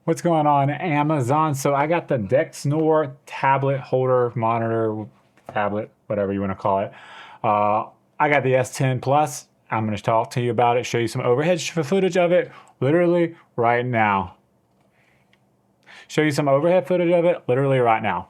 What's going on, Amazon? So I got the Dexnor tablet holder, monitor, tablet, whatever you want to call it. I got the S10 Plus. I'm going to talk to you about it, show you some overhead footage of it literally right now. Show you some overhead footage of it literally right now.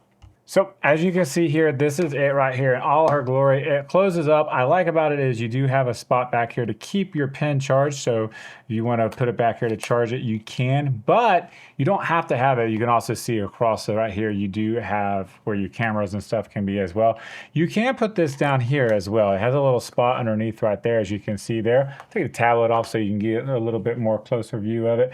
So as you can see here, this is it right here in all her glory. It closes up. I like about it is you do have a spot back here to keep your pen charged. So if you want to put it back here to charge it, you can, but you don't have to have it. You can also see across so right here, you do have where your cameras and stuff can be as well. You can put this down here as well. It has a little spot underneath right there, as you can see there. Take the tablet off so you can get a little bit more closer view of it.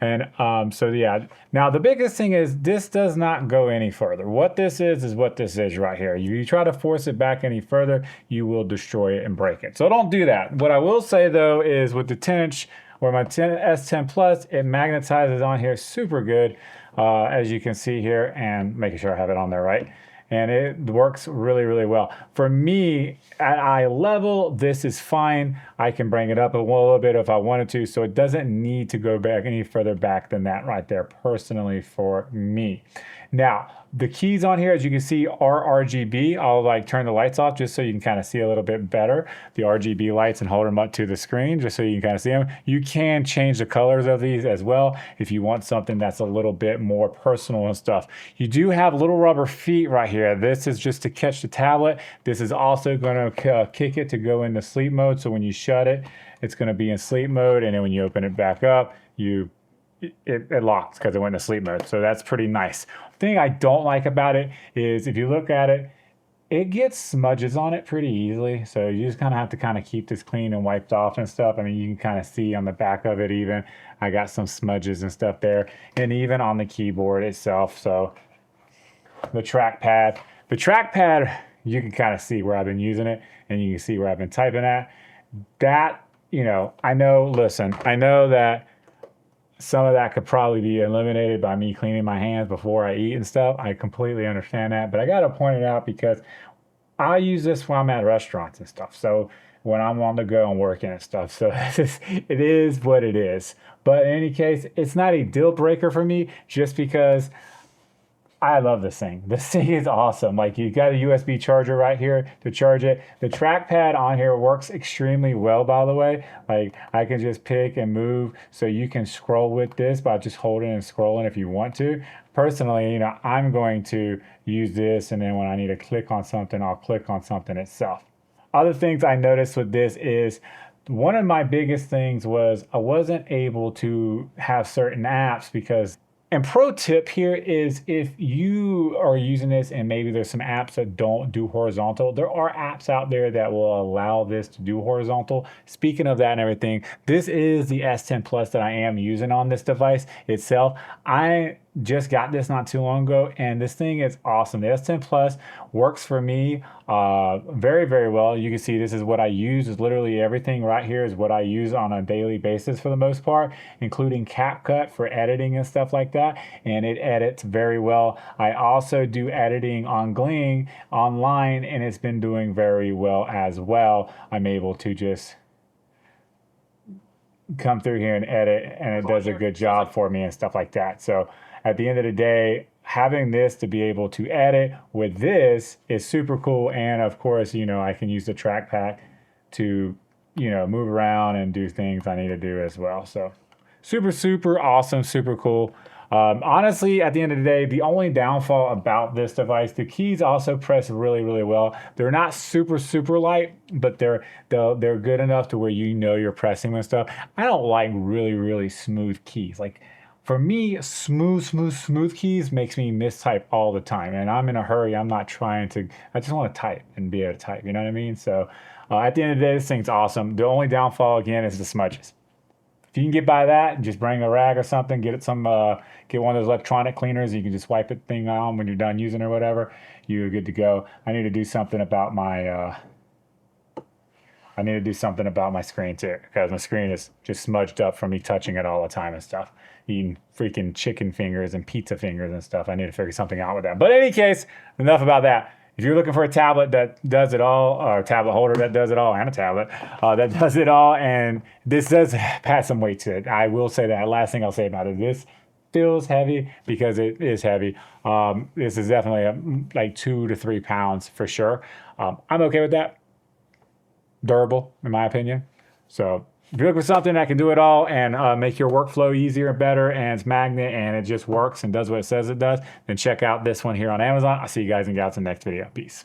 And so yeah, now the biggest thing is this does not go any further. What this is what this is right here. You try to force it back any further, you will destroy it and break it. So don't do that. What I will say though is with the 10-inch or my S10 Plus, it magnetizes on here super good, as you can see here, and making sure I have it on there right. And it works really, really well. For me, at eye level, this is fine. I can bring it up a little bit if I wanted to, so it doesn't need to go back any further back than that right there, personally for me. Now, the keys on here, as you can see, are RGB. I'll like turn the lights off just so you can kind of see a little bit better the RGB lights and hold them up to the screen just so you can kind of see them. You can change the colors of these as well if you want something that's a little bit more personal and stuff. You do have little rubber feet right here. This is just to catch the tablet. This is also going to kick it to go into sleep mode. So when you shut it, it's going to be in sleep mode. And then when you open it back up, it locks because it went into sleep mode. So that's pretty nice. The thing I don't like about it is if you look at it, it gets smudges on it pretty easily. So you just kind of have to kind of keep this clean and wiped off and stuff. I mean, you can kind of see on the back of it even, I got some smudges and stuff there. And even on the keyboard itself. So the trackpad, you can kind of see where I've been using it and you can see where I've been typing at. That, I know that some of that could probably be eliminated by me cleaning my hands before I eat and stuff. I completely understand that, but I got to point it out because I use this when I'm at restaurants and stuff. So when I'm on the go and working and stuff. So it is what it is. But in any case, it's not a deal breaker for me just because I love this thing. This thing is awesome. Like you got a USB charger right here to charge it. The trackpad on here works extremely well, by the way. Like I can just pick and move so you can scroll with this by just holding and scrolling if you want to. Personally, I'm going to use this and then when I need to click on something, I'll click on something itself. Other things I noticed with this is one of my biggest things was I wasn't able to have certain apps because. And pro tip here is if you are using this and maybe there's some apps that don't do horizontal, there are apps out there that will allow this to do horizontal. Speaking of that and everything, this is the S10 Plus that I am using on this device itself. I just got this not too long ago and this thing is awesome. The S10 Plus works for me very, very well. You can see this is what I use. Is literally everything right here is what I use on a daily basis for the most part, including CapCut for editing and stuff like that. And it edits very well. I also do editing on Gling online and it's been doing very well as well. I'm able to just come through here and edit and it does a good job for me and stuff like that. So at the end of the day, having this to be able to edit with this is super cool. And of course, I can use the trackpad to, move around and do things I need to do as well. So super, super awesome, super cool. Honestly, at the end of the day, the only downfall about this device, the keys also press really, really well. They're not super, super light, but they're good enough to where you're pressing and stuff. I don't like really, really smooth keys. Like for me, smooth keys makes me mistype all the time. And I'm in a hurry. I'm not trying to, I just want to type and be able to type. You know what I mean? So at the end of the day, this thing's awesome. The only downfall, again, is the smudges. If you can get by that, just bring a rag or something, get one of those electronic cleaners. You can just wipe it thing on when you're done using it or whatever. You're good to go. I need to do something about my screen too, because my screen is just smudged up from me touching it all the time and stuff. Eating freaking chicken fingers and pizza fingers and stuff. I need to figure something out with that. But in any case, enough about that. If you're looking for a tablet that does it all, or a tablet holder that does it all, and a tablet that does it all, and this does pass some weight to it. I will say that. Last thing I'll say about it, this feels heavy because it is heavy. This is definitely like 2 to 3 pounds for sure. I'm okay with that. Durable, in my opinion. So if you're looking for something that can do it all and make your workflow easier and better, and it's magnet and it just works and does what it says it does, then check out this one here on Amazon. I'll see you guys in the next video. Peace.